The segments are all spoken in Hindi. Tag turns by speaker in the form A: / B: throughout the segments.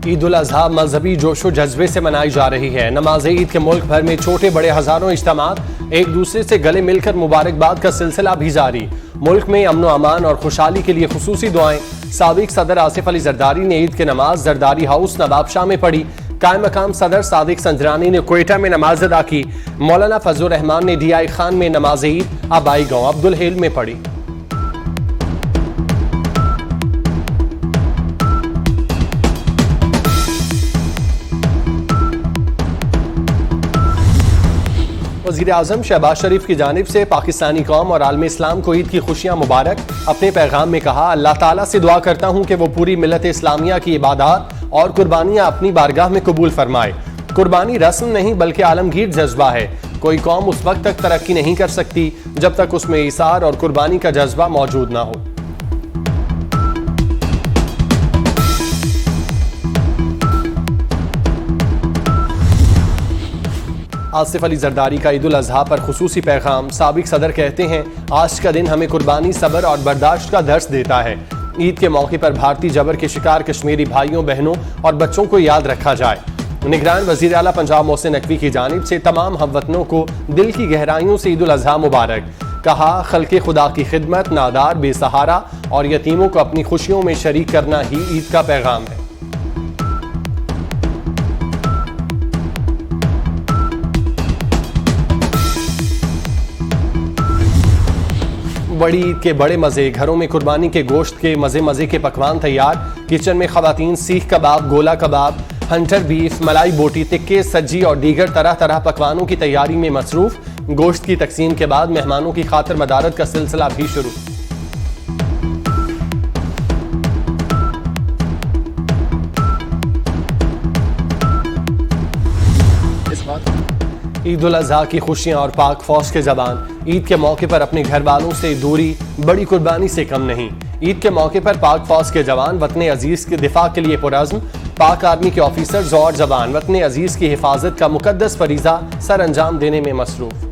A: ईद उल अजहा मजहबी जोशो जज्बे से मनाई जा रही है। नमाज ईद के मुल्क भर में छोटे बड़े हजारों इज्तिमात एक दूसरे से गले मिलकर मुबारकबाद का सिलसिला भी जारी। मुल्क में अमन अमान और खुशहाली के लिए खुसूसी दुआएं। साबिक सदर आसिफ अली जरदारी ने ईद की नमाज जरदारी हाउस नवाबशाह में पढ़ी। कायम मकाम सदर सादिक संजरानी ने क्वेटा में नमाज अदा की। मौलाना फजलुर रहमान ने DI खान में नमाज ईद आबाई गांव अब्दुल हेल में पढ़ी। वज़ीर आज़म शहबाज शरीफ की जानिब से पाकिस्तानी कौम और आलम इस्लाम को ईद की खुशियाँ मुबारक। अपने पैगाम में कहा, अल्लाह ताला से दुआ करता हूँ कि वो पूरी मिल्लत इस्लामिया की इबादत और कुर्बानियाँ अपनी बारगाह में कबूल फरमाए। कुर्बानी रस्म नहीं बल्कि आलमगीर जज्बा है। कोई कौम उस वक्त तक तरक्की नहीं कर सकती जब तक उसमें ईसार और कुर्बानी का जज्बा मौजूद ना हो। आसिफ अली जरदारी का ईद उल अजहा पर खुसूसी पैगाम। साबिक सदर कहते हैं, आज का दिन हमें कुर्बानी, सब्र और बर्दाश्त का दर्स देता है। ईद के मौके पर भारतीय जबर के शिकार कश्मीरी भाइयों बहनों और बच्चों को याद रखा जाए। निगरान वज़ीर आला पंजाब मोहसिन नकवी की जानिब से तमाम हमवतनों को दिल की गहराइयों से ईद उल अजहा मुबारक। कहा, खल्के खुदा की खिदमत, नादार, बेसहारा और यतीमों को अपनी खुशियों में शरीक करना ही ईद का पैगाम है। बड़ी ईद के बड़े मजे। घरों में कुर्बानी के गोश्त के मजे के पकवान तैयार। किचन में खवातीन सीख कबाब, गोला कबाब, हंटर बीफ, मलाई बोटी, टिक्के, सज्जी और दीगर तरह तरह पकवानों की तैयारी में मसरूफ। गोश्त की तकसीम के बाद मेहमानों की खातिर मदारत का सिलसिला भी शुरू। ईद उल अजहा की खुशियां और पाक फौज के जबान। ईद के मौके पर अपने घर वालों से दूरी बड़ी कुर्बानी से कम नहीं। ईद के मौके पर पाक फौज के जवान वतन अजीज के दिफा के लिए पुरज़्म। पाक आर्मी के ऑफिसर्स और जवान वतन अजीज की हिफाजत का मुकद्दस फरीजा सर अंजाम देने में मसरूफ।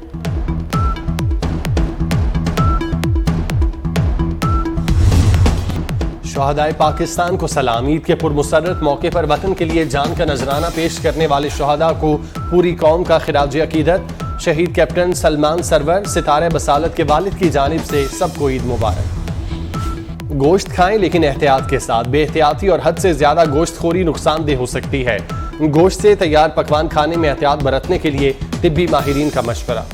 A: शोहदाए पाकिस्तान को सलाम। ईद के पुरमुसर्रत मौके पर वतन के लिए जान का नजराना पेश करने वाले शोहदा को पूरी कौम का खिराज अकीदत। शहीद कैप्टन सलमान सरवर सितारे बसालत के वालिद की जानिब से सबको ईद मुबारक। गोश्त खाएं लेकिन एहतियात के साथ। बेएहतियाती और हद से ज्यादा गोश्तखोरी नुकसानदेह हो सकती है। गोश्त से तैयार पकवान खाने में एहतियात बरतने के लिए तिब्बी माहिरीन का मशवरा।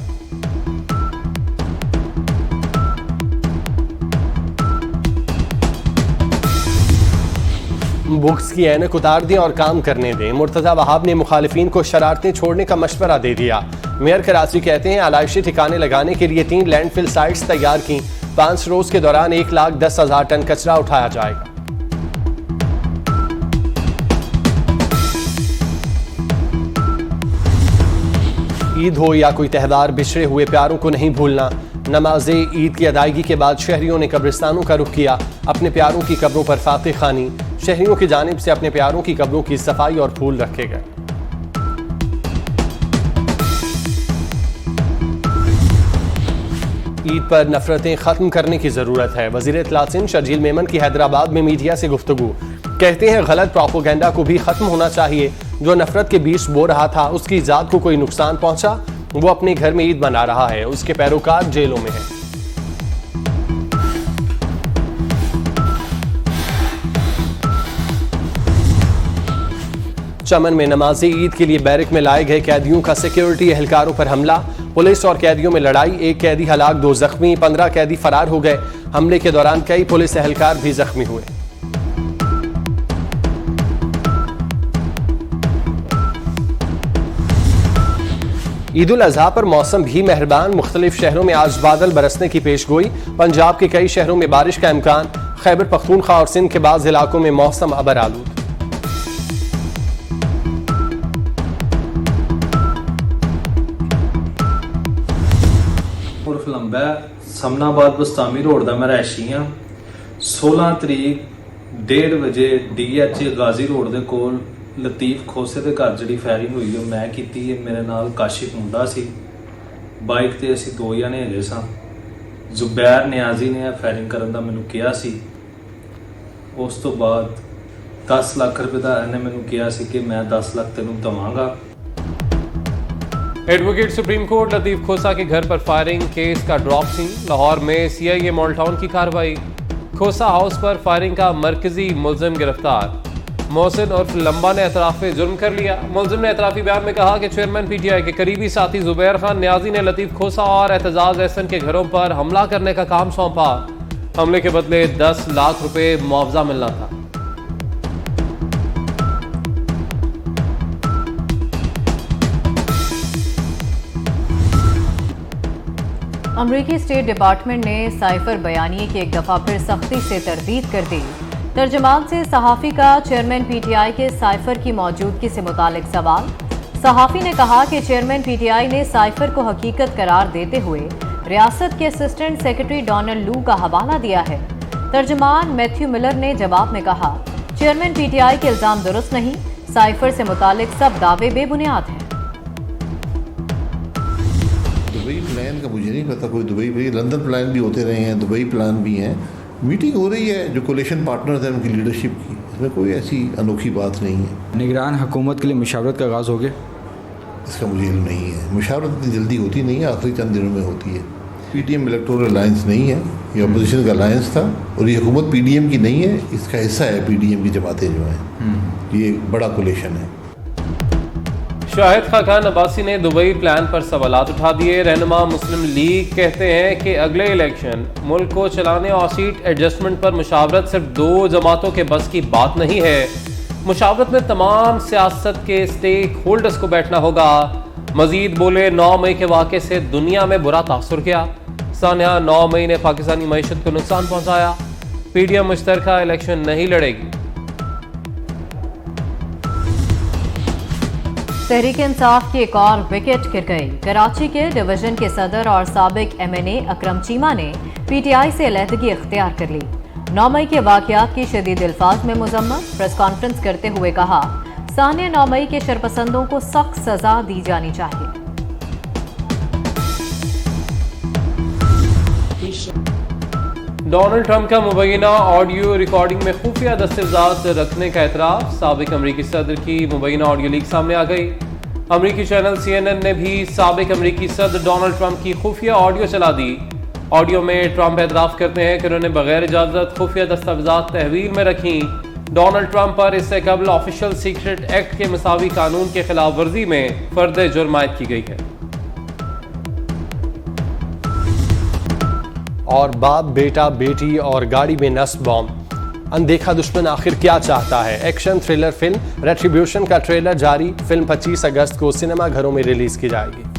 A: बुक्स की ऐनक उतार दें और काम करने दें। मुर्तज़ा वहाब ने मुखालिफिन को शरारतें छोड़ने का मशवरा दे दिया। मेयर कराची कहते हैं, आलाइशी ठिकाने लगाने के लिए 3 लैंडफिल साइट्स तैयार की। 5 रोज के दौरान 1,10,000 टन कचरा उठाया जाएगा। ईद हो या कोई त्यौहार, बिछड़े हुए प्यारों को नहीं भूलना। नमाज ईद की अदायगी के बाद शहरियों ने कब्रिस्तानों का रुख किया। अपने प्यारों की कब्रों पर फातिह खानी। शहरियों की जानिब से अपने प्यारों की कब्रों की सफाई और फूल रखे गए। ईद पर नफरतें खत्म करने की जरूरत है। वजीर इत्तलात सिंध शर्जील मेमन की हैदराबाद में मीडिया से गुफ्तगू। कहते हैं, गलत प्रोपेगेंडा को भी खत्म होना चाहिए। जो नफरत के बीच बो रहा था, उसकी जात को कोई नुकसान पहुंचा, वो अपने घर में ईद मना रहा है। उसके पैरोकार जेलों में हैं। चमन में नमाज ईद के लिए बैरक में लाए गए कैदियों का सिक्योरिटी एहलकारों पर हमला। पुलिस और कैदियों में लड़ाई। 1 कैदी हलाक, 2 जख्मी, 15 कैदी फरार हो गए। हमले के दौरान कई पुलिस एहलकार भी जख्मी हुए। ईद उल अजहा पर मौसम भी मेहरबान। मुख्तलिफ शहरों में आज बादल बरसने की पेशगोई। पंजाब के कई शहरों में बारिश का इम्कान। खैबर पख्तूनख्वा और सिंध के बाद इलाकों में मौसम अबर आलूद।
B: लंबा समनाबाद बस्तामी रोड का मैं रहायशी हाँ। 16 तरीक 1:30 बजे DH गाजी रोड के कोल लतीफ खोसे के घर जी फायरिंग हुई है मैं की। मेरे नाल काशिफ मुंडा सी। बाइक ते असी 2 जने हजे सा। जुबैर नियाजी ने फायरिंग करन दा मैनू कहा सी। उस तो बाद 10 ਲੱਖ ਰੁਪਏ ਦਾ ਇਹਨੇ ਮੈਨੂੰ ਕਿਹਾ ਸੀ ਕਿ ਮੈਂ 10 ਲੱਖ ਤੈਨੂੰ ਦਵਾਂਗਾ।
A: एडवोकेट सुप्रीम कोर्ट लतीफ खोसा के घर पर फायरिंग केस का ड्रॉप सीन। लाहौर में सीआईए मॉल टाउन की कार्रवाई। खोसा हाउस पर फायरिंग का मरकजी मुलजिम गिरफ्तार। मोहसिन उर्फ लंबा ने एतराफ़ जुर्म कर लिया। मुलजिम ने एतराफ़ी बयान में कहा कि चेयरमैन पीटीआई के करीबी साथी जुबैर खान न्याजी ने लतीफ खोसा और एतजाज एहसन के घरों पर हमला करने का काम सौंपा। हमले के बदले 10 लाख रुपए मुआवजा मिलना था।
C: अमरीकी स्टेट डिपार्टमेंट ने साइफर बयानिए की एक दफा फिर सख्ती से तरदीद कर दी। तर्जमान से सहाफ़ी का चेयरमैन पीटीआई के साइफर की मौजूदगी से मुतालिक सवाल। सहाफ़ी ने कहा कि चेयरमैन पीटीआई ने साइफर को हकीकत करार देते हुए रियासत के असिस्टेंट सेक्रेटरी डोनाल्ड लू का हवाला दिया है। तर्जमान मैथ्यू मिलर ने जवाब में कहा, चेयरमैन पीटीआई के इल्ज़ाम दुरुस्त नहीं, साइफर से मुतालिक सब दावे बेबुनियाद हैं।
D: दुबई प्लान का मुझे नहीं पता, कोई दुबई भी, लंदन प्लान भी होते रहे हैं, दुबई प्लान भी हैं। मीटिंग हो रही है जो कोलिशन पार्टनर्स हैं उनकी लीडरशिप की, इसमें कोई ऐसी अनोखी बात नहीं है।
E: निगरान हुकूमत के लिए मुशावरत का आगाज़ हो गया,
D: इसका मुझे इल्म नहीं है। मुशावरत इतनी जल्दी होती नहीं है, आखिरी चंद दिनों में होती है। पीडीएम इलेक्टोरल अलायंस नहीं है, ये अपोजिशन का अलायंस था और ये हुकूमत पीडीएम की नहीं है, इसका हिस्सा है पीडीएम की जमातें जो हैं। ये एक बड़ा कोलिशन है।
A: शाहिद खान अब्बासी ने दुबई प्लान पर सवालात उठा दिए। रहनुमा मुस्लिम लीग कहते हैं कि अगले इलेक्शन मुल्क को चलाने और सीट एडजस्टमेंट पर मुशावरत सिर्फ 2 जमातों के बस की बात नहीं है। मुशावरत में तमाम सियासत के स्टेक होल्डर्स को बैठना होगा। मजीद बोले, 9 मई के वाक़े से दुनिया में बुरा तासुर किया। सानिया, 9 मई ने पाकिस्तानी मईशत को नुकसान पहुँचाया। पीडीएम मुश्तरका इलेक्शन नहीं लड़ेगी।
C: तहरीक इंसाफ की एक और विकेट गिर गई। कराची के डिवीजन के सदर और साबिक एमएनए अकरम चीमा ने पीटीआई से अलहदगी इख्तियार कर ली। 9 मई के वाक़यात की शदीद अल्फाज में मुजम्मत। प्रेस कॉन्फ्रेंस करते हुए कहा, सानिया 9 मई के शरपसंदों को सख्त सजा दी जानी चाहिए।
A: डोनाल्ड ट्रंप का मुबैना ऑडियो रिकॉर्डिंग में खुफिया दस्तावेज़ात रखने का एतराफ़। साबिक अमरीकी सदर की मुबैना ऑडियो लीक सामने आ गई। अमरीकी चैनल CNN ने भी साबिक अमरीकी सदर डोनाल्ड ट्रंप की खुफिया ऑडियो चला दी। ऑडियो में ट्रंप एतराफ़ करते हैं कि उन्होंने बगैर इजाज़त खुफिया दस्तावेज़ात तहवील में रखी। डोनाल्ड ट्रंप पर इससे कबल ऑफिशियल सीक्रेट एक्ट के मसावी कानून के खिलाफ वर्जी में फर्द जुर्म आयद की गई है। और बाप, बेटा, बेटी और गाड़ी में नस्ब बॉम्ब। अनदेखा दुश्मन आखिर क्या चाहता है? एक्शन थ्रिलर फिल्म रेट्रिब्यूशन का ट्रेलर जारी। फिल्म 25 अगस्त को सिनेमा घरों में रिलीज की जाएगी।